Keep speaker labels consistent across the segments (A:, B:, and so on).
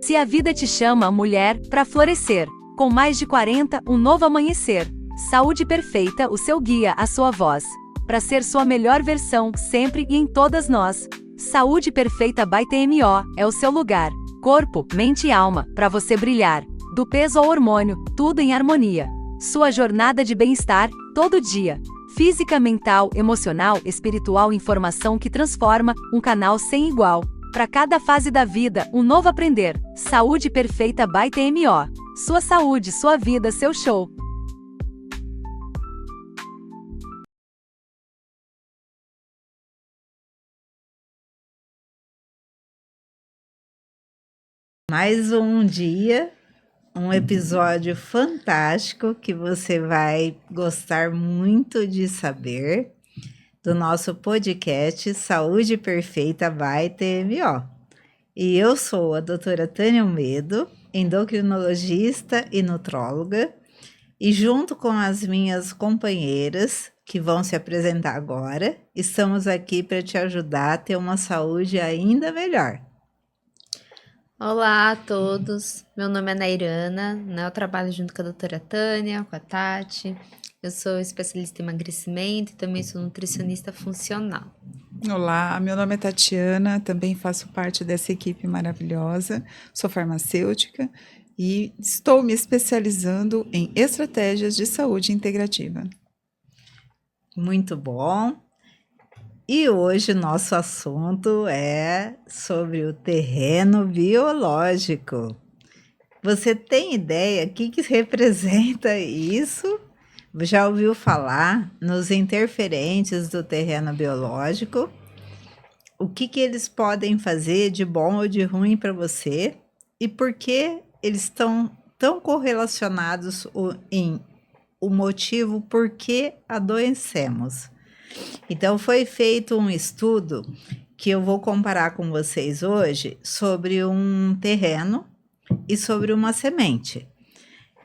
A: Se a vida te chama, mulher, para florescer. Com mais de 40, um novo amanhecer. Saúde Perfeita, o seu guia, a sua voz. Para ser sua melhor versão, sempre e em todas nós. Saúde Perfeita by TMO, é o seu lugar. Corpo, mente e alma, para você brilhar. Do peso ao hormônio, tudo em harmonia. Sua jornada de bem-estar, todo dia. Física, mental, emocional, espiritual, informação que transforma, um canal sem igual. Para cada fase da vida, um novo aprender. Saúde Perfeita by TMO. Sua saúde, sua vida, seu show.
B: Mais um dia, um episódio fantástico que você vai gostar muito de saber do nosso podcast Saúde Perfeita by TMO. E eu sou a doutora Tânia Almedo, endocrinologista e nutróloga, e junto com as minhas companheiras, que vão se apresentar agora, estamos aqui para te ajudar a ter uma saúde ainda melhor.
C: Olá a todos, meu nome é Nairana, eu trabalho junto com a doutora Tânia, com a Tati, eu sou especialista em emagrecimento e também sou nutricionista funcional.
D: Olá, meu nome é Tatiana, também faço parte dessa equipe maravilhosa, sou farmacêutica e estou me especializando em estratégias de saúde integrativa.
B: Muito bom! E hoje nosso assunto é sobre o terreno biológico. Você tem ideia o que representa isso? Já ouviu falar nos interferentes do terreno biológico? O que eles podem fazer de bom ou de ruim para você? E por que eles estão tão correlacionados em o motivo por que adoecemos? Então, foi feito um estudo que eu vou comparar com vocês hoje sobre um terreno e sobre uma semente.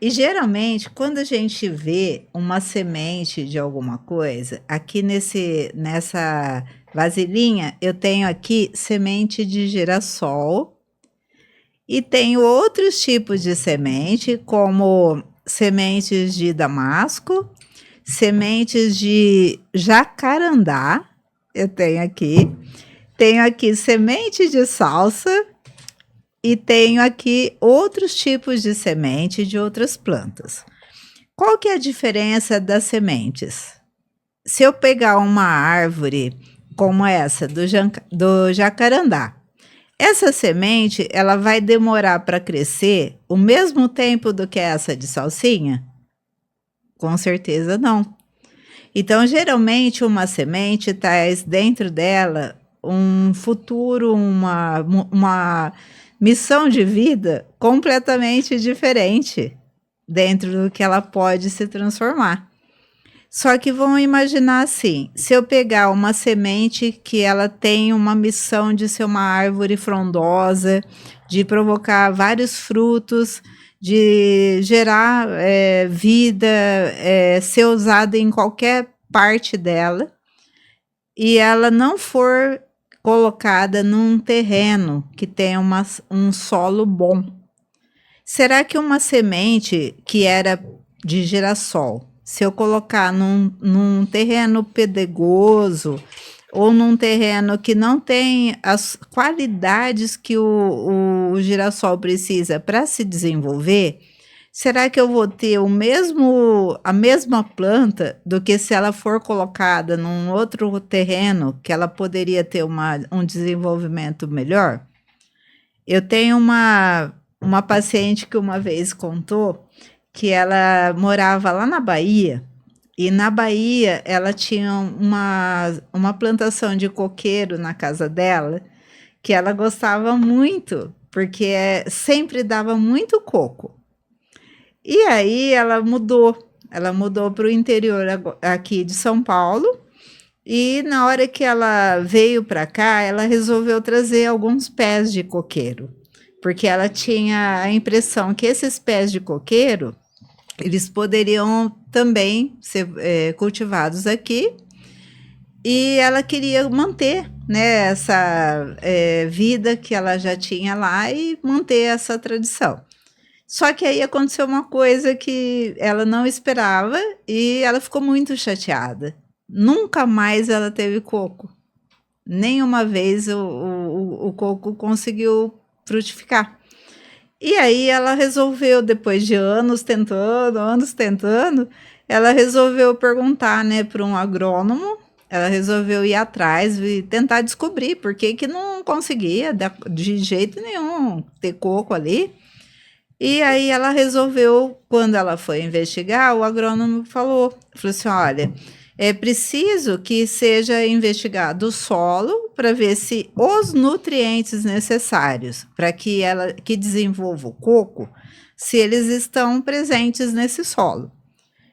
B: E geralmente, quando a gente vê uma semente de alguma coisa, aqui nessa vasilhinha, eu tenho aqui semente de girassol e tenho outros tipos de semente, como sementes de damasco, sementes de jacarandá, eu tenho aqui semente de salsa e tenho aqui outros tipos de semente de outras plantas. Qual que é a diferença das sementes? Se eu pegar uma árvore como essa do jacarandá, essa semente ela vai demorar para crescer o mesmo tempo do que essa de salsinha? Com certeza não. Então, geralmente, uma semente traz dentro dela um futuro, uma missão de vida completamente diferente dentro do que ela pode se transformar. Só que vão imaginar assim, se eu pegar uma semente que ela tem uma missão de ser uma árvore frondosa, de provocar vários frutos, de gerar vida, ser usada em qualquer parte dela, e ela não for colocada num terreno que tenha um solo bom. Será que uma semente que era de girassol, se eu colocar num terreno pedregoso, ou num terreno que não tem as qualidades que o girassol precisa para se desenvolver, será que eu vou ter a mesma planta do que se ela for colocada num outro terreno que ela poderia ter um desenvolvimento melhor? Eu tenho uma paciente que uma vez contou que ela morava lá na Bahia, e na Bahia ela tinha uma plantação de coqueiro na casa dela, que ela gostava muito, porque sempre dava muito coco. E aí ela mudou para o interior aqui de São Paulo, e na hora que ela veio para cá, ela resolveu trazer alguns pés de coqueiro, porque ela tinha a impressão que esses pés de coqueiro eles poderiam também ser cultivados aqui, e ela queria manter né, essa vida que ela já tinha lá e manter essa tradição. Só que aí aconteceu uma coisa que ela não esperava e ela ficou muito chateada. Nunca mais ela teve coco. Nenhuma vez o coco conseguiu frutificar. E aí ela resolveu, depois de anos tentando, ela resolveu perguntar, né, para um agrônomo. Ela resolveu ir atrás e tentar descobrir por que que não conseguia de jeito nenhum ter coco ali. E aí ela resolveu, quando ela foi investigar, o agrônomo falou assim, olha, é preciso que seja investigado o solo para ver se os nutrientes necessários para que desenvolva o coco, se eles estão presentes nesse solo.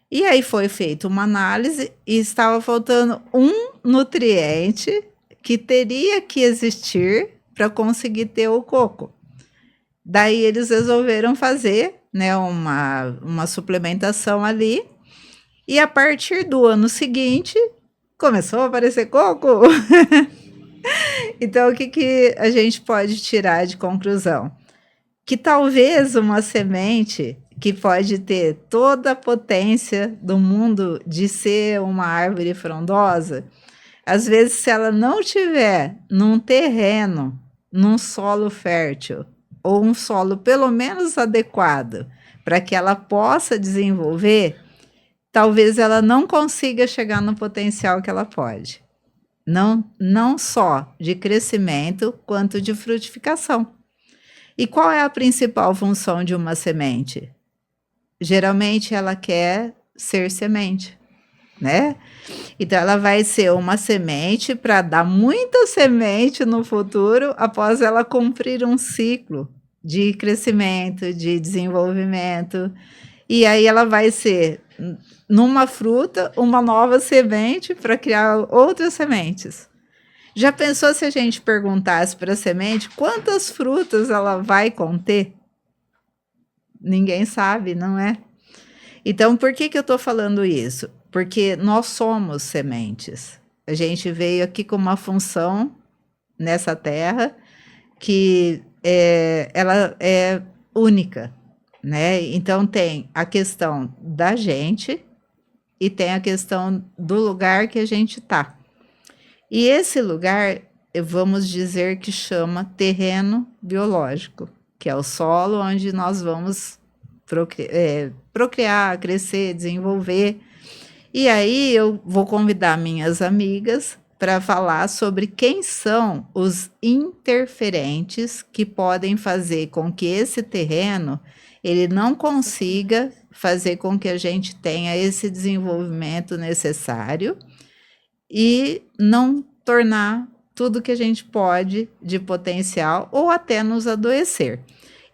B: E aí foi feita uma análise e estava faltando um nutriente que teria que existir para conseguir ter o coco. Daí eles resolveram fazer, né, uma suplementação ali. E a partir do ano seguinte, começou a aparecer coco. Então, o que a gente pode tirar de conclusão? Que talvez uma semente que pode ter toda a potência do mundo de ser uma árvore frondosa, às vezes, se ela não tiver num terreno, num solo fértil, ou um solo pelo menos adequado para que ela possa desenvolver, talvez ela não consiga chegar no potencial que ela pode. Não só de crescimento, quanto de frutificação. E qual é a principal função de uma semente? Geralmente ela quer ser semente, né? Então ela vai ser uma semente para dar muita semente no futuro após ela cumprir um ciclo de crescimento, de desenvolvimento. E aí ela vai ser, numa fruta, uma nova semente para criar outras sementes. Já pensou se a gente perguntasse para a semente quantas frutas ela vai conter? Ninguém sabe, não é? Então, por que eu estou falando isso? Porque nós somos sementes. A gente veio aqui com uma função nessa terra que ela é única, né? Então, tem a questão da gente e tem a questão do lugar que a gente está. E esse lugar, vamos dizer que chama terreno biológico, que é o solo onde nós vamos procriar, crescer, desenvolver. E aí eu vou convidar minhas amigas para falar sobre quem são os interferentes que podem fazer com que esse terreno ele não consiga fazer com que a gente tenha esse desenvolvimento necessário e não tornar tudo que a gente pode de potencial ou até nos adoecer.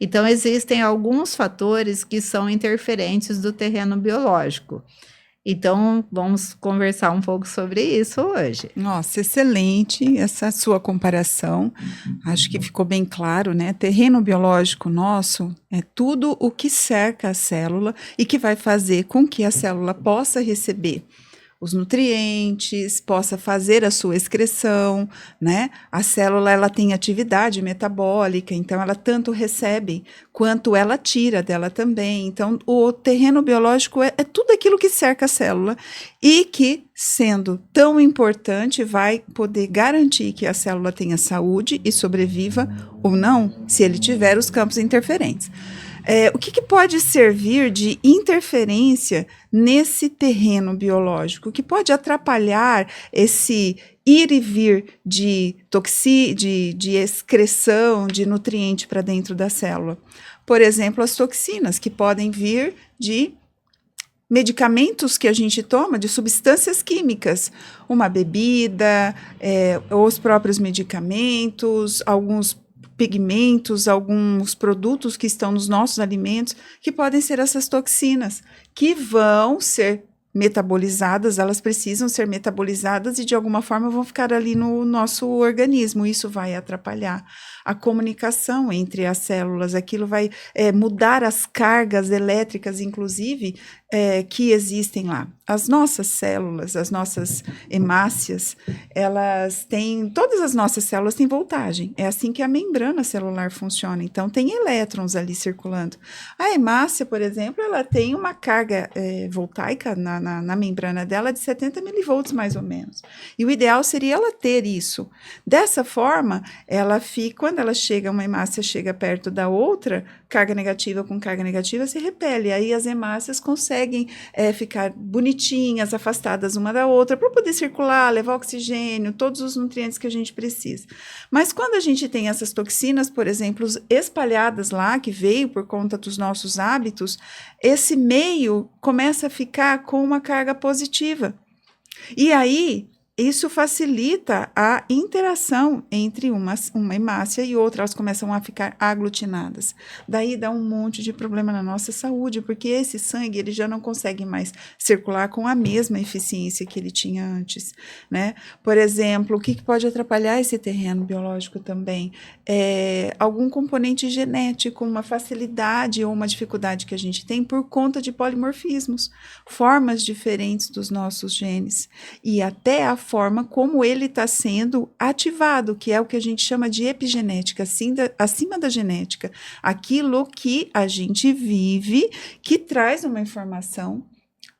B: Então, existem alguns fatores que são interferentes do terreno biológico. Então, vamos conversar um pouco sobre isso hoje.
D: Nossa, excelente essa sua comparação. Acho que ficou bem claro, né? Terreno biológico nosso é tudo o que cerca a célula e que vai fazer com que a célula possa receber os nutrientes, possa fazer a sua excreção, né? A célula, ela tem atividade metabólica, então ela tanto recebe quanto ela tira dela também. Então, o terreno biológico é tudo aquilo que cerca a célula e que, sendo tão importante, vai poder garantir que a célula tenha saúde e sobreviva ou não, se ele tiver os campos interferentes. O que pode servir de interferência nesse terreno biológico? Que pode atrapalhar esse ir e vir de excreção de nutriente para dentro da célula? Por exemplo, as toxinas, que podem vir de medicamentos que a gente toma, de substâncias químicas, uma bebida, os próprios medicamentos, alguns pigmentos, alguns produtos que estão nos nossos alimentos, que podem ser essas toxinas, que vão ser metabolizadas, elas precisam ser metabolizadas e de alguma forma vão ficar ali no nosso organismo. Isso vai atrapalhar a comunicação entre as células, aquilo vai mudar as cargas elétricas, inclusive, que existem lá. As nossas células, as nossas hemácias, todas as nossas células têm voltagem. É assim que a membrana celular funciona. Então, tem elétrons ali circulando. A hemácia, por exemplo, ela tem uma carga voltaica na membrana dela de 70 milivolts, mais ou menos. E o ideal seria ela ter isso. Dessa forma, quando uma hemácia chega perto da outra, carga negativa com carga negativa se repele. Aí as hemácias conseguem ficar bonitinhas, afastadas uma da outra, para poder circular, levar oxigênio, todos os nutrientes que a gente precisa. Mas quando a gente tem essas toxinas, por exemplo, espalhadas lá, que veio por conta dos nossos hábitos, esse meio começa a ficar com uma carga positiva. E aí, isso facilita a interação entre uma hemácia e outra, elas começam a ficar aglutinadas. Daí dá um monte de problema na nossa saúde, porque esse sangue ele já não consegue mais circular com a mesma eficiência que ele tinha antes, né? Por exemplo, o que pode atrapalhar esse terreno biológico também? Algum componente genético, uma facilidade ou uma dificuldade que a gente tem por conta de polimorfismos, formas diferentes dos nossos genes, e até a forma como ele está sendo ativado, que é o que a gente chama de epigenética, acima da genética, aquilo que a gente vive, que traz uma informação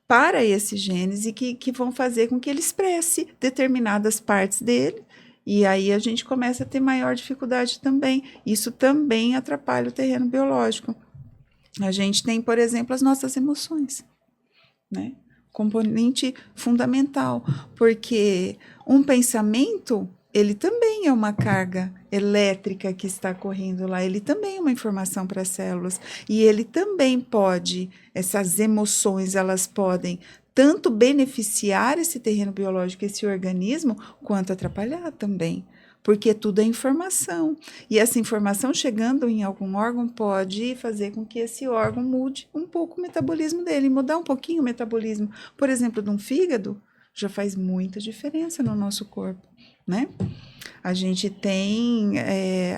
D: para esses genes e que vão fazer com que ele expresse determinadas partes dele, e aí a gente começa a ter maior dificuldade também. Isso também atrapalha o terreno biológico. A gente tem, por exemplo, as nossas emoções, né? Componente fundamental, porque um pensamento, ele também é uma carga elétrica que está correndo lá, ele também é uma informação para as células, e ele também essas emoções, elas podem tanto beneficiar esse terreno biológico, esse organismo, quanto atrapalhar também. Porque tudo é informação. E essa informação chegando em algum órgão pode fazer com que esse órgão mude um pouco o metabolismo dele. Mudar um pouquinho o metabolismo, por exemplo, de um fígado, já faz muita diferença no nosso corpo, né? A gente tem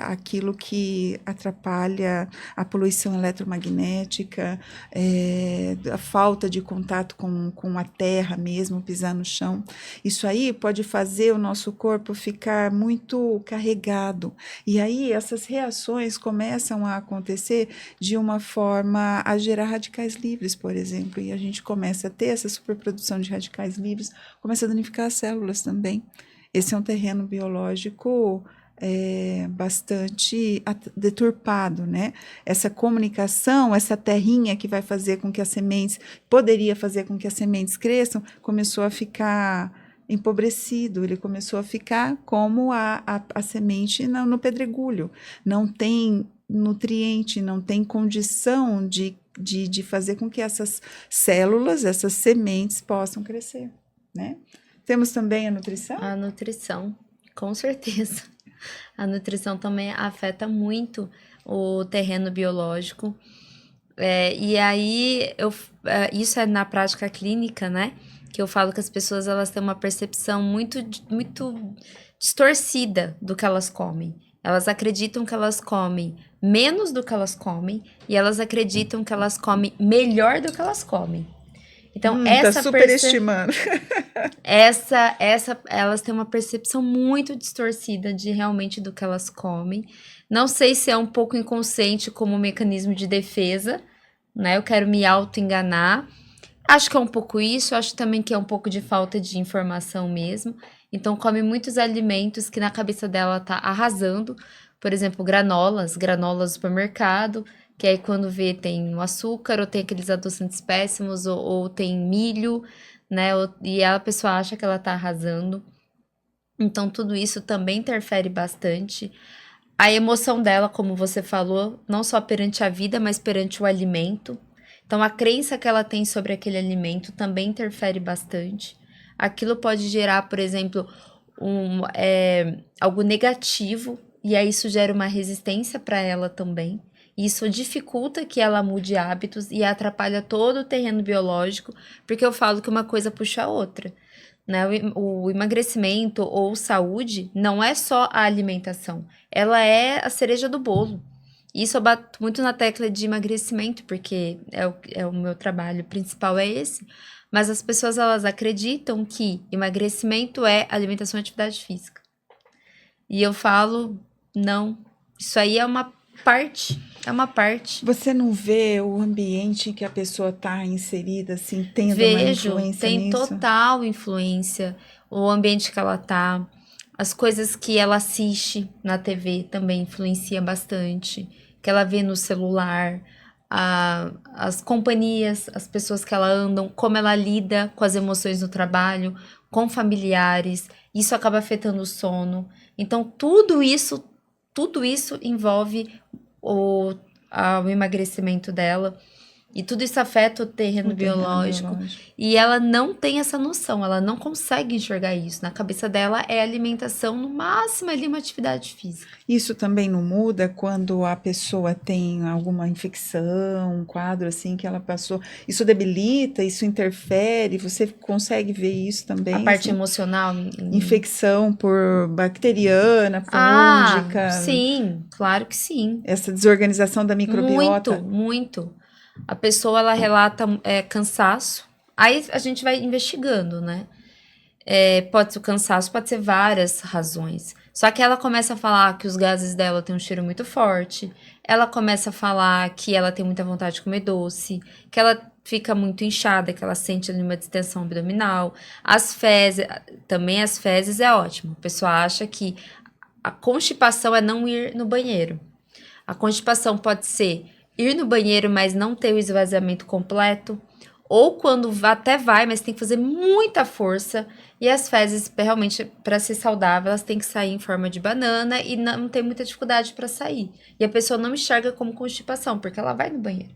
D: aquilo que atrapalha a poluição eletromagnética, a falta de contato com a terra mesmo, pisar no chão. Isso aí pode fazer o nosso corpo ficar muito carregado. E aí essas reações começam a acontecer de uma forma a gerar radicais livres, por exemplo. E a gente começa a ter essa superprodução de radicais livres, começa a danificar as células também. Esse é um terreno biológico bastante deturpado, né? Essa comunicação, essa terrinha que vai fazer com que poderia fazer com que as sementes cresçam, começou a ficar empobrecido, ele começou a ficar como a semente no pedregulho. Não tem nutriente, não tem condição de fazer com que essas células, essas sementes possam crescer, né? Temos também a nutrição?
C: A nutrição, com certeza. A nutrição também afeta muito o terreno biológico. E aí, isso é na prática clínica, né? Que eu falo que as pessoas elas têm uma percepção muito, muito distorcida do que elas comem. Elas acreditam que elas comem menos do que elas comem e elas acreditam que elas comem melhor do que elas comem. Então,
D: tá superestimando.
C: Elas têm uma percepção muito distorcida de realmente do que elas comem. Não sei se é um pouco inconsciente como um mecanismo de defesa, né? Eu quero me auto-enganar. Acho que é um pouco isso, acho também que é um pouco de falta de informação mesmo. Então, come muitos alimentos que na cabeça dela tá arrasando. Por exemplo, granolas do supermercado, que aí quando vê tem o açúcar, ou tem aqueles adoçantes péssimos, ou tem milho, né? E a pessoa acha que ela tá arrasando. Então, tudo isso também interfere bastante. A emoção dela, como você falou, não só perante a vida, mas perante o alimento. Então, a crença que ela tem sobre aquele alimento também interfere bastante. Aquilo pode gerar, por exemplo, algo negativo, e aí isso gera uma resistência para ela também. Isso dificulta que ela mude hábitos e atrapalha todo o terreno biológico, porque eu falo que uma coisa puxa a outra, né? O emagrecimento ou saúde não é só a alimentação, ela é a cereja do bolo. Isso eu bato muito na tecla de emagrecimento, porque é o meu trabalho principal é esse. Mas as pessoas, elas acreditam que emagrecimento é alimentação e atividade física. E eu falo, não, isso aí é uma parte,
D: Você não vê o ambiente em que a pessoa está inserida, assim, tendo uma
C: Vejo,
D: influência
C: tem
D: nisso?
C: total influência, o ambiente que ela tá, as coisas que ela assiste na TV também influencia bastante, que ela vê no celular, as companhias, as pessoas que ela andam, como ela lida com as emoções no trabalho, com familiares, isso acaba afetando o sono. Então, tudo isso envolve o emagrecimento dela. E tudo isso afeta o terreno
D: O terreno
C: biológico.
D: biológico.
C: E ela não tem essa noção, ela não consegue enxergar isso. Na cabeça dela é alimentação, no máximo ali uma atividade física.
D: Isso também não muda quando a pessoa tem alguma infecção, um quadro assim que ela passou. Isso debilita, isso interfere, você consegue ver isso também?
C: A parte
D: assim?
C: emocional.
D: Infecção por bacteriana, fúngica,
C: Sim, claro que sim.
D: essa desorganização da microbiota.
C: Muito. A pessoa, ela relata cansaço. Aí a gente vai investigando, né? Pode ser o cansaço, pode ser várias razões. Só que ela começa a falar que os gases dela têm um cheiro muito forte. Ela começa a falar que ela tem muita vontade de comer doce. Que ela fica muito inchada, que ela sente ali uma distensão abdominal. As fezes é ótimo. A pessoa acha que a constipação é não ir no banheiro. A constipação pode ser ir no banheiro, mas não ter o esvaziamento completo. Ou quando até vai, mas tem que fazer muita força. E as fezes, realmente, para ser saudável, elas têm que sair em forma de banana e não tem muita dificuldade para sair. E a pessoa não enxerga como constipação, porque ela vai no banheiro.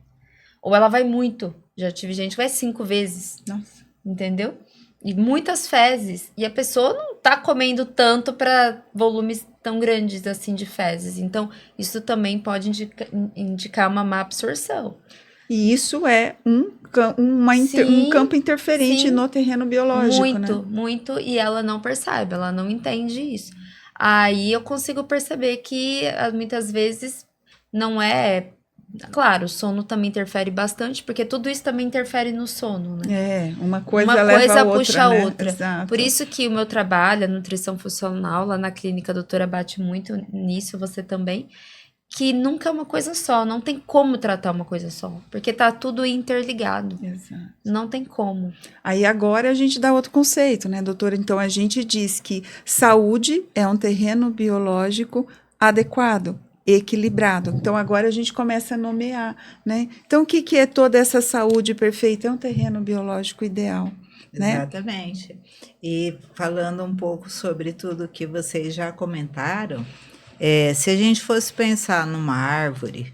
C: Ou ela vai muito. Já tive gente que vai 5 vezes.
D: Nossa.
C: Entendeu? E muitas fezes. E a pessoa não tá comendo tanto para volumes tão grandes assim de fezes. Então, isso também pode indicar uma má absorção.
D: E isso é um campo interferente
C: sim.
D: no terreno biológico,
C: Muito,
D: né?
C: muito. E ela não percebe, ela não entende isso. Aí eu consigo perceber que muitas vezes não é. Claro, o sono também interfere bastante, porque tudo isso também interfere no sono, né?
D: Uma coisa leva a outra,
C: puxa a
D: né?
C: outra.
D: Exato.
C: Por isso que o meu trabalho, a nutrição funcional, lá na clínica a doutora bate muito nisso, você também, que nunca é uma coisa só, não tem como tratar uma coisa só, porque tá tudo interligado.
D: Exato.
C: Não tem como.
D: Aí agora a gente dá outro conceito, né, doutora? Então a gente diz que saúde é um terreno biológico adequado, equilibrado. Então agora a gente começa a nomear, né? Então o que é toda essa saúde perfeita? É um terreno biológico ideal, né?
B: Exatamente. E falando um pouco sobre tudo que vocês já comentaram, se a gente fosse pensar numa árvore,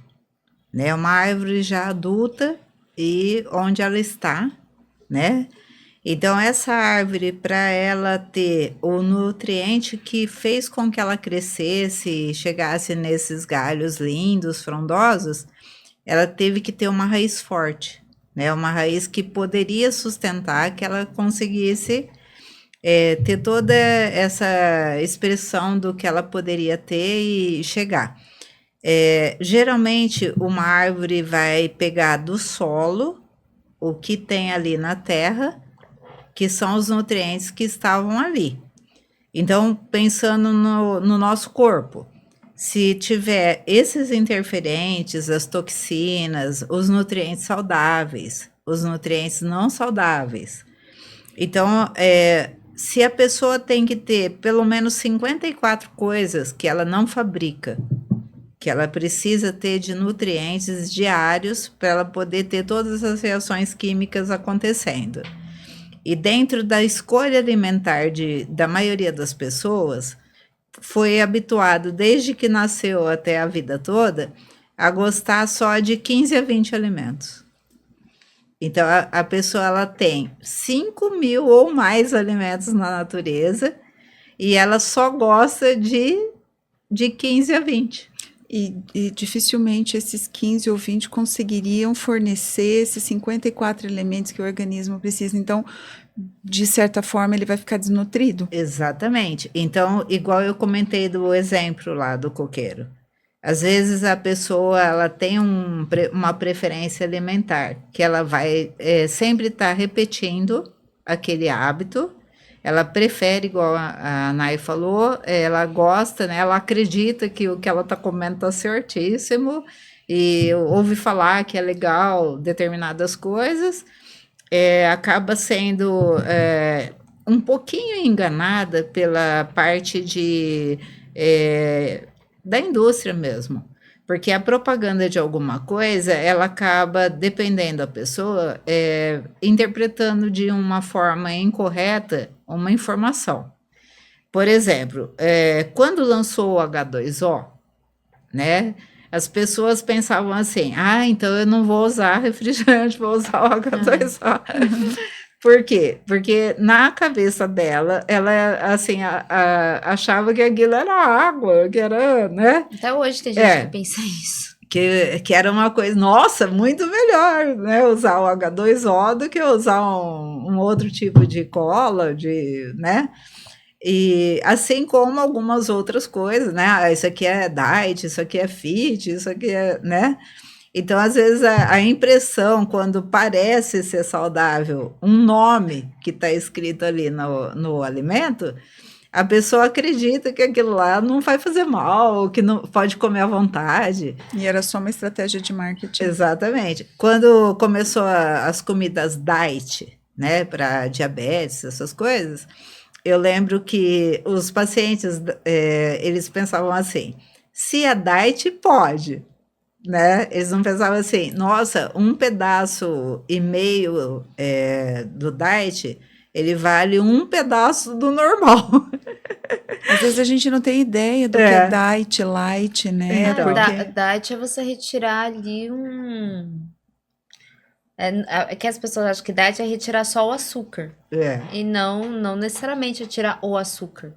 B: né, uma árvore já adulta e onde ela está, né? Então, essa árvore, para ela ter o nutriente que fez com que ela crescesse e chegasse nesses galhos lindos, frondosos, ela teve que ter uma raiz forte, né? Uma raiz que poderia sustentar, que ela conseguisse ter toda essa expressão do que ela poderia ter e chegar. Geralmente, uma árvore vai pegar do solo o que tem ali na terra, que são os nutrientes que estavam ali. Então, pensando no nosso corpo, se tiver esses interferentes, as toxinas, os nutrientes saudáveis, os nutrientes não saudáveis, então, se a pessoa tem que ter pelo menos 54 coisas que ela não fabrica, que ela precisa ter de nutrientes diários para ela poder ter todas as reações químicas acontecendo. E dentro da escolha alimentar da maioria das pessoas, foi habituado desde que nasceu até a vida toda a gostar só de 15 a 20 alimentos. Então, a pessoa ela tem 5.000 ou mais alimentos na natureza e ela só gosta de 15 a 20.
D: e dificilmente esses 15 ou 20 conseguiriam fornecer esses 54 elementos que o organismo precisa. Então, de certa forma, ele vai ficar desnutrido.
B: Exatamente. Então, igual eu comentei do exemplo lá do coqueiro. Às vezes a pessoa ela tem uma preferência alimentar, que ela vai sempre estar repetindo aquele hábito. Ela prefere, igual a Nay falou, ela gosta, né? Ela acredita que o que ela está comendo está certíssimo e ouve falar que é legal determinadas coisas, acaba sendo um pouquinho enganada pela parte da indústria mesmo. Porque a propaganda de alguma coisa, ela acaba, dependendo da pessoa, interpretando de uma forma incorreta uma informação. Por exemplo, quando lançou o H2O, né, as pessoas pensavam assim, então eu não vou usar refrigerante, vou usar o H2O. Por quê? Porque na cabeça dela, ela assim, achava que aquilo era água, que era, né?
C: Até hoje tem gente que pensa isso.
B: Que era uma coisa, nossa, muito melhor, né? Usar o H2O do que usar um outro tipo de cola, né? E assim como algumas outras coisas, né? Isso aqui é diet, isso aqui é fit, isso aqui é, né? Então, às vezes, a impressão, quando parece ser saudável, um nome que está escrito ali no alimento, a pessoa acredita que aquilo lá não vai fazer mal, que não pode comer à vontade.
D: E era só uma estratégia de marketing.
B: Exatamente. Quando começou as comidas diet, né, para diabetes, essas coisas, eu lembro que os pacientes, eles pensavam assim, se é diet, pode. Né? Eles não pensavam assim, nossa, 1,5 pedaço do diet, ele vale 1 pedaço do normal.
D: Às vezes a gente não tem ideia do que é diet, light, né?
B: Então.
C: Diet é você retirar ali que as pessoas acham que diet é retirar só o açúcar. E não necessariamente é tirar o açúcar.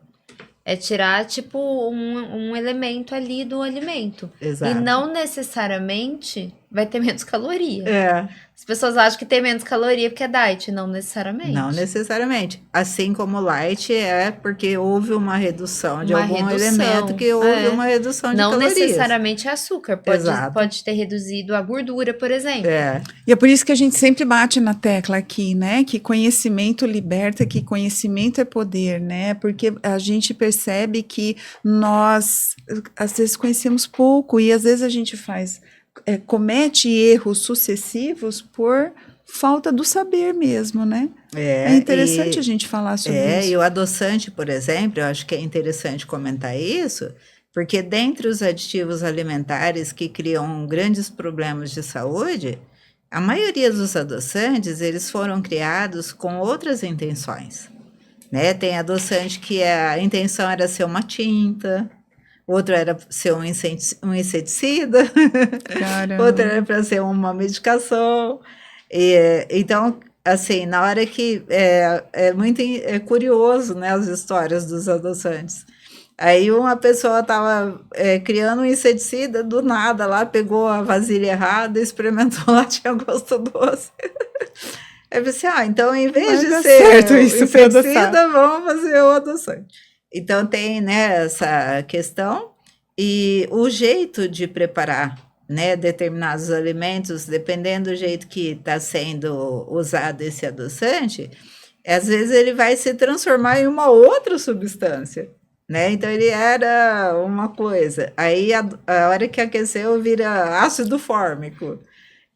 C: É tirar, tipo, um elemento ali do alimento.
B: Exato.
C: E não necessariamente vai ter menos caloria.
B: É.
C: As pessoas acham que tem menos caloria porque é diet. Não necessariamente.
B: Não necessariamente. Assim como light é porque houve uma redução de algum elemento que houve uma redução de calorias.
C: Não necessariamente é açúcar. Pode ter reduzido a gordura, por exemplo.
D: E é por isso que a gente sempre bate na tecla aqui, né? Que conhecimento liberta, que conhecimento é poder, né? Porque a gente percebe que nós, às vezes, conhecemos pouco e às vezes a gente comete erros sucessivos por falta do saber mesmo, né? É interessante a gente falar sobre isso.
B: E o adoçante, por exemplo, eu acho que é interessante comentar isso, porque dentre os aditivos alimentares que criam grandes problemas de saúde, a maioria dos adoçantes, eles foram criados com outras intenções, né? Tem adoçante que a intenção era ser uma tinta, outro era ser um inseticida, outro era para ser uma medicação. Então, assim, na hora que é muito curioso, né, as histórias dos adoçantes. Aí uma pessoa estava criando um inseticida, do nada lá, pegou a vasilha errada, experimentou lá, tinha gosto doce. Aí eu pensei, então em vez de ser o inseticida, vamos fazer o adoçante. Então tem, né, essa questão e o jeito de preparar, né, determinados alimentos, dependendo do jeito que está sendo usado esse adoçante, às vezes ele vai se transformar em uma outra substância, né? Então ele era uma coisa, aí a hora que aqueceu vira ácido fórmico,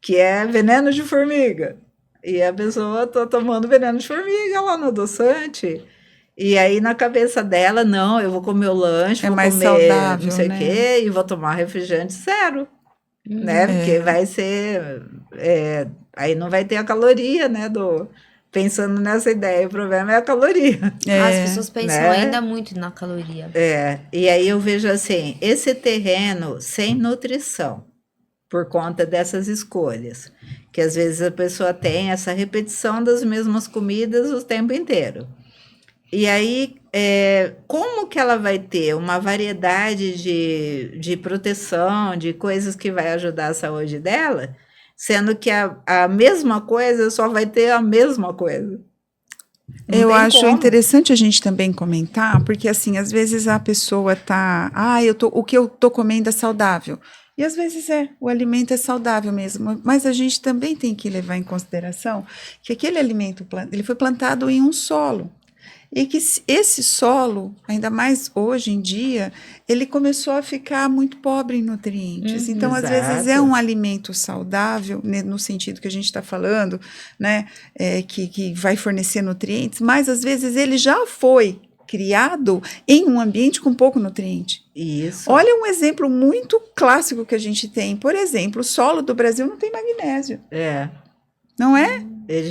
B: que é veneno de formiga, e a pessoa está tomando veneno de formiga lá no adoçante. E aí, na cabeça dela, não, eu vou comer o lanche, vou
D: mais
B: comer
D: saudável,
B: não sei o
D: né?
B: quê, e vou tomar refrigerante zero, né? Porque vai ser... aí não vai ter a caloria, né? Pensando nessa ideia, o problema é a caloria.
C: As pessoas pensam ainda muito na caloria.
B: E aí eu vejo assim, esse terreno sem nutrição, por conta dessas escolhas, que às vezes a pessoa tem essa repetição das mesmas comidas o tempo inteiro. E aí, como que ela vai ter uma variedade de proteção, de coisas que vai ajudar a saúde dela, sendo que a mesma coisa só vai ter a mesma coisa? Não
D: Eu
B: tem
D: acho
B: como.
D: interessante a gente também comentar, porque assim, às vezes a pessoa tá, o que eu tô comendo é saudável. E às vezes o alimento é saudável mesmo, mas a gente também tem que levar em consideração que aquele alimento ele foi plantado em um solo. E que esse solo, ainda mais hoje em dia, ele começou a ficar muito pobre em nutrientes. Então, às vezes, é
B: Exato.
D: um alimento saudável, né, no sentido que a gente está falando, né, que vai fornecer nutrientes, mas às vezes ele já foi criado em um ambiente com pouco nutriente.
B: Isso.
D: Olha um exemplo muito clássico que a gente tem. Por exemplo, o solo do Brasil não tem magnésio. Não é?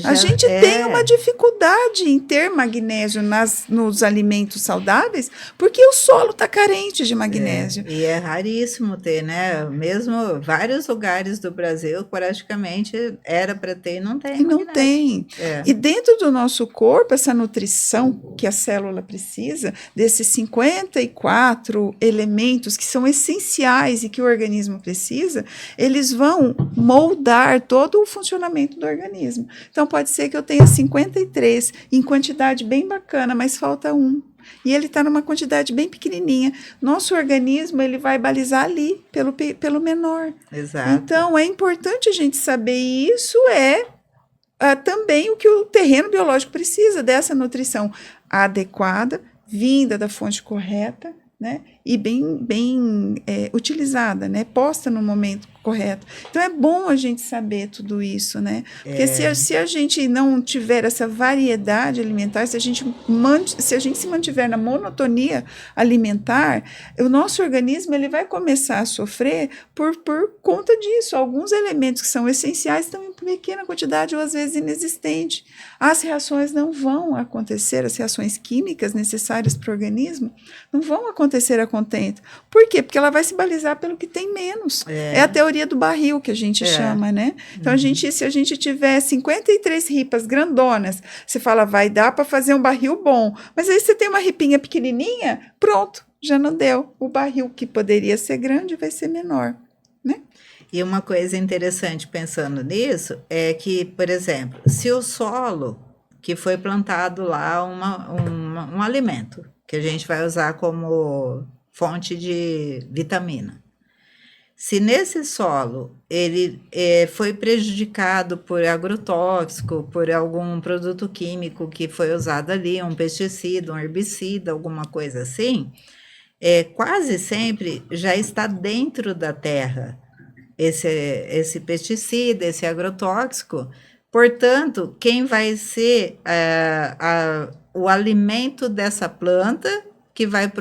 D: A gente tem uma dificuldade em ter magnésio nos alimentos saudáveis, porque o solo está carente de magnésio.
B: E é raríssimo ter, né? Mesmo vários lugares do Brasil, praticamente era para ter e não tem.
D: E não tem. E dentro do nosso corpo, essa nutrição que a célula precisa, desses 54 elementos que são essenciais e que o organismo precisa, eles vão moldar todo o funcionamento do organismo. Então, pode ser que eu tenha 53 em quantidade bem bacana, mas falta um. E ele está numa quantidade bem pequenininha. Nosso organismo, ele vai balizar ali, pelo menor.
B: Exato.
D: Então, é importante a gente saber, e isso também o que o terreno biológico precisa, dessa nutrição adequada, vinda da fonte correta, né? E bem utilizada, né? Posta no momento correto. Então, é bom a gente saber tudo isso, né? Porque se a gente não tiver essa variedade alimentar, se a gente se mantiver na monotonia alimentar, o nosso organismo ele vai começar a sofrer por conta disso. Alguns elementos que são essenciais estão em pequena quantidade ou às vezes inexistente. As reações não vão acontecer, as reações químicas necessárias para o organismo não vão acontecer a contento. Por quê? Porque ela vai se balizar pelo que tem menos. É a teoria do barril que a gente chama, né? Então, se a gente tiver 53 ripas grandonas, você fala, vai dar para fazer um barril bom. Mas aí você tem uma ripinha pequenininha, pronto, já não deu. O barril que poderia ser grande vai ser menor, né?
B: E uma coisa interessante pensando nisso é que, por exemplo, se o solo que foi plantado lá um alimento que a gente vai usar como fonte de vitamina, se nesse solo ele foi prejudicado por agrotóxico, por algum produto químico que foi usado ali, um pesticida, um herbicida, alguma coisa assim, quase sempre já está dentro da terra esse pesticida, esse agrotóxico. Portanto, quem vai ser o alimento dessa planta que vai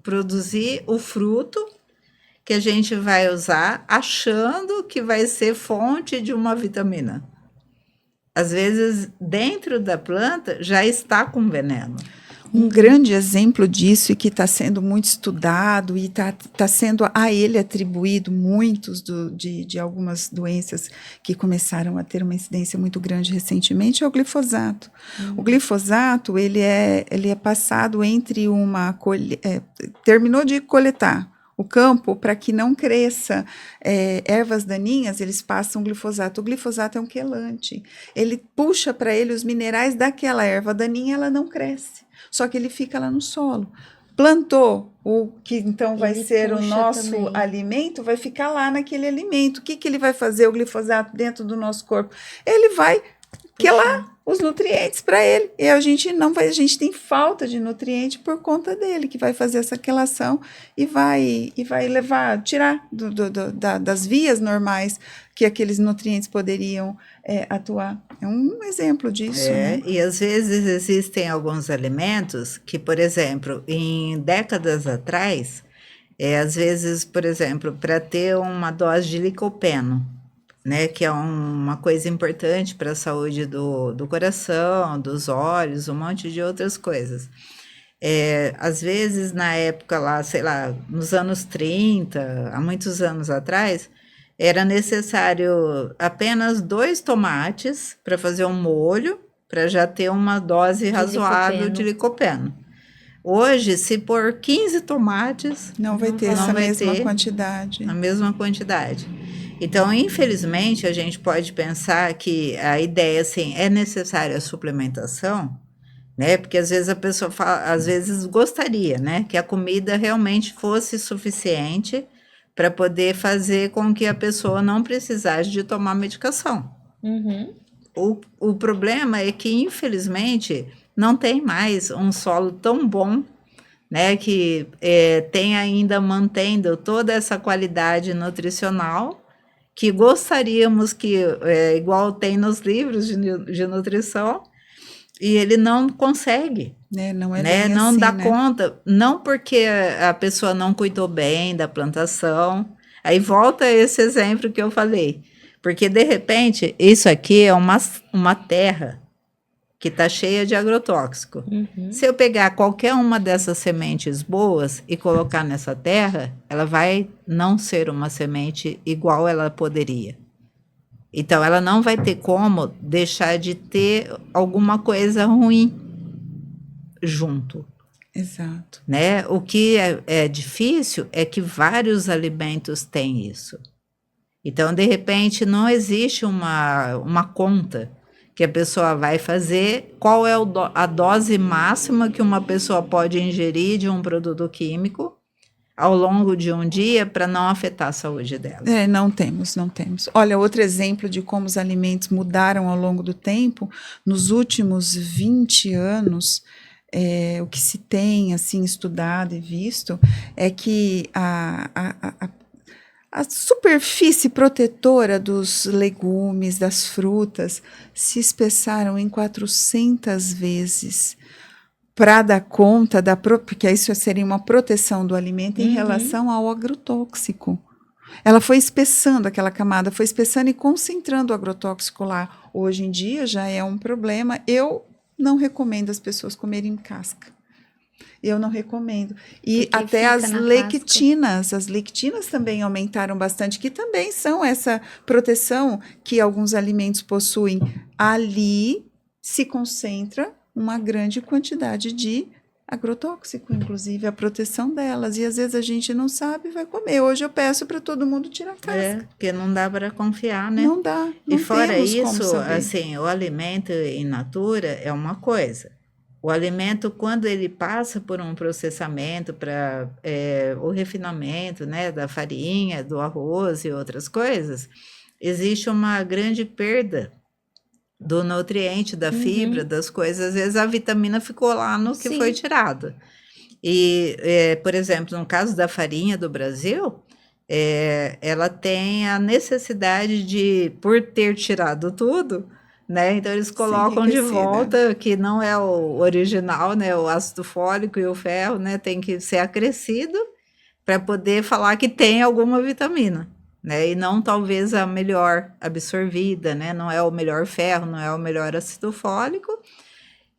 B: produzir o fruto que a gente vai usar, achando que vai ser fonte de uma vitamina. Às vezes, dentro da planta, já está com veneno.
D: Um grande exemplo disso e que está sendo muito estudado e está sendo a ele atribuído muitos de algumas doenças que começaram a ter uma incidência muito grande recentemente é o glifosato. O glifosato ele é passado entre terminou de coletar o campo para que não cresça ervas daninhas, eles passam glifosato. O glifosato é um quelante. Ele puxa para ele os minerais daquela erva daninha, ela não cresce. Só que ele fica lá no solo. Plantou o que então vai ser o nosso alimento, vai ficar lá naquele alimento. O que ele vai fazer, o glifosato, dentro do nosso corpo? Ele vai quelar os nutrientes para ele. E a gente tem falta de nutriente por conta dele, que vai fazer essa quelação e vai tirar das vias normais que aqueles nutrientes poderiam atuar. É um exemplo disso. Né?
B: E às vezes existem alguns alimentos que, por exemplo, em décadas atrás, às vezes, por exemplo, para ter uma dose de licopeno, né, que é uma coisa importante para a saúde do coração, dos olhos, um monte de outras coisas. Às vezes, na época lá, sei lá, nos anos 30, há muitos anos atrás, era necessário apenas 2 tomates para fazer um molho para já ter uma dose razoável de licopeno. Hoje, se pôr 15 tomates,
D: Não vai ter essa mesma quantidade.
B: A mesma quantidade. Então, infelizmente, a gente pode pensar que a ideia, assim, é necessária a suplementação, né? Porque às vezes a pessoa fala, às vezes gostaria, né? Que a comida realmente fosse suficiente para poder fazer com que a pessoa não precisasse de tomar medicação.
C: Uhum.
B: O problema é que, infelizmente, não tem mais um solo tão bom, né? Que tem ainda mantendo toda essa qualidade nutricional que gostaríamos que, igual tem nos livros de nutrição, e ele não consegue,
D: Não é
B: né?
D: bem
B: Não
D: assim,
B: dá
D: né?
B: conta, não porque a pessoa não cuidou bem da plantação. Aí volta esse exemplo que eu falei, porque de repente isso aqui é uma terra que está cheia de agrotóxico.
C: Uhum.
B: Se eu pegar qualquer uma dessas sementes boas e colocar nessa terra, ela vai não ser uma semente igual ela poderia. Então, ela não vai ter como deixar de ter alguma coisa ruim junto,
D: Exato.
B: né? O que é difícil é que vários alimentos têm isso. Então, de repente, não existe uma conta que a pessoa vai fazer, qual é a dose máxima que uma pessoa pode ingerir de um produto químico ao longo de um dia para não afetar a saúde dela.
D: Não temos. Olha, outro exemplo de como os alimentos mudaram ao longo do tempo, nos últimos 20 anos, o que se tem assim estudado e visto é que a superfície protetora dos legumes, das frutas, se espessaram em 400 vezes para dar conta porque isso seria uma proteção do alimento em relação ao agrotóxico. Ela foi espessando aquela camada, foi espessando e concentrando o agrotóxico lá. Hoje em dia já é um problema. Eu não recomendo as pessoas comerem casca. Eu não recomendo. E
C: porque
D: até as
C: fica na
D: lectinas. As lectinas também aumentaram bastante, que também são essa proteção que alguns alimentos possuem. Ali se concentra uma grande quantidade de agrotóxico, inclusive a proteção delas. E às vezes a gente não sabe e vai comer. Hoje eu peço para todo mundo tirar casca.
B: Porque não dá para confiar, né?
D: Não dá.
B: E
D: Não
B: fora
D: temos como
B: isso,
D: saber.
B: assim, o alimento in natura é uma coisa. O alimento, quando ele passa por um processamento para o refinamento, né, da farinha, do arroz e outras coisas, existe uma grande perda do nutriente, da fibra, das coisas. Às vezes a vitamina ficou lá no que foi tirado. E, por exemplo, no caso da farinha do Brasil, ela tem a necessidade de, por ter tirado tudo, né? Então eles colocam de volta, que não é o original, né? O ácido fólico e o ferro, né? Tem que ser acrescido para poder falar que tem alguma vitamina, né? E não talvez a melhor absorvida, né? Não é o melhor ferro, não é o melhor ácido fólico.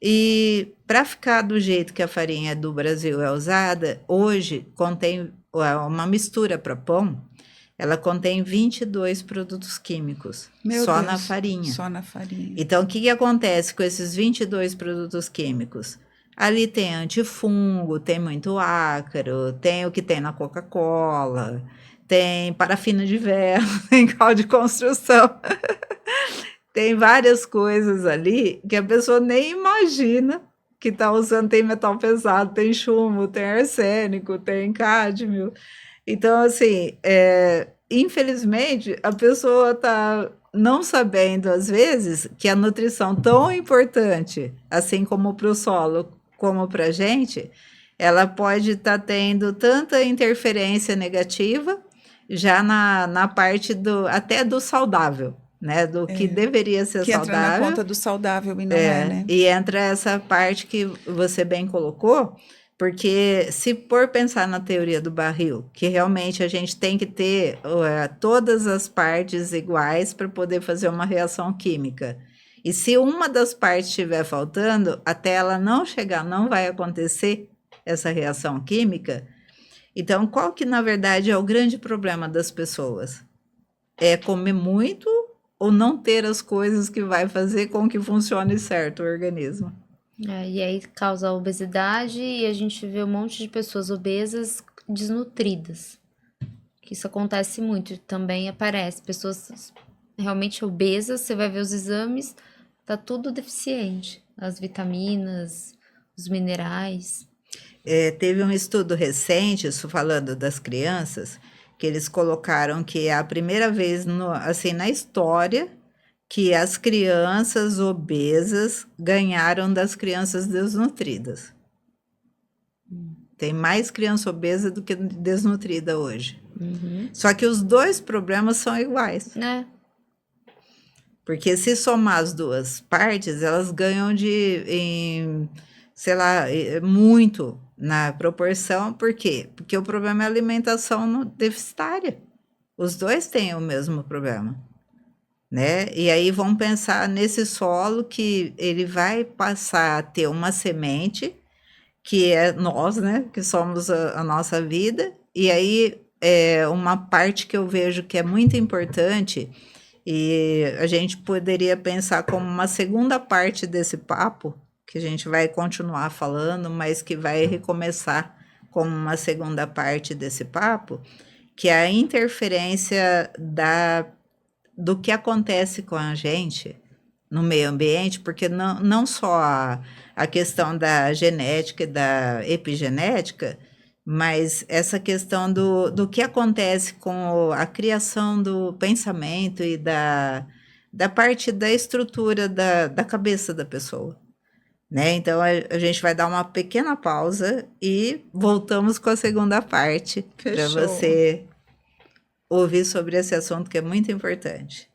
B: E para ficar do jeito que a farinha do Brasil é usada, hoje contém uma mistura para pão. Ela contém 22 produtos químicos, só na farinha.
D: Só na farinha.
B: Então, o que acontece com esses 22 produtos químicos? Ali tem antifungo, tem muito ácaro, tem o que tem na Coca-Cola, tem parafina de vela, tem cal de construção. Tem várias coisas ali que a pessoa nem imagina que está usando. Tem metal pesado, tem chumbo, tem arsênico, tem cádmio. Então, assim, infelizmente, a pessoa está não sabendo, às vezes, que a nutrição tão importante, assim como para o solo, como para a gente, ela pode estar tendo tanta interferência negativa, já na parte até do saudável, né? Do que deveria ser
D: que
B: saudável.
D: Entra na conta do saudável e não né?
B: E entra essa parte que você bem colocou, porque se por pensar na teoria do barril, que realmente a gente tem que ter todas as partes iguais para poder fazer uma reação química. E se uma das partes estiver faltando, até ela não chegar, não vai acontecer essa reação química. Então, qual que na verdade é o grande problema das pessoas? É comer muito ou não ter as coisas que vai fazer com que funcione certo o organismo.
C: E aí causa obesidade e a gente vê um monte de pessoas obesas desnutridas. Que isso acontece muito, também aparece. Pessoas realmente obesas, você vai ver os exames, tá tudo deficiente. As vitaminas, os minerais.
B: Teve um estudo recente, isso falando das crianças, que eles colocaram que é a primeira vez assim, na história que as crianças obesas ganharam das crianças desnutridas. Tem mais criança obesa do que desnutrida hoje. Só que os dois problemas são iguais. Porque se somar as duas partes, elas ganham sei lá, muito na proporção. Por quê? Porque o problema é a alimentação deficitária. Os dois têm o mesmo problema, né? E aí vamos pensar nesse solo que ele vai passar a ter uma semente, que é nós, né? Que somos a nossa vida. E aí, uma parte que eu vejo que é muito importante, e a gente poderia pensar como uma segunda parte desse papo, que a gente vai continuar falando, mas que vai recomeçar como uma segunda parte desse papo, que é a interferência do que acontece com a gente no meio ambiente, porque não só a questão da genética e da epigenética, mas essa questão do que acontece com a criação do pensamento e da parte da estrutura da cabeça da pessoa, né? Então, a gente vai dar uma pequena pausa e voltamos com a segunda parte para
D: Fechou.
B: você ouvir sobre esse assunto que é muito importante.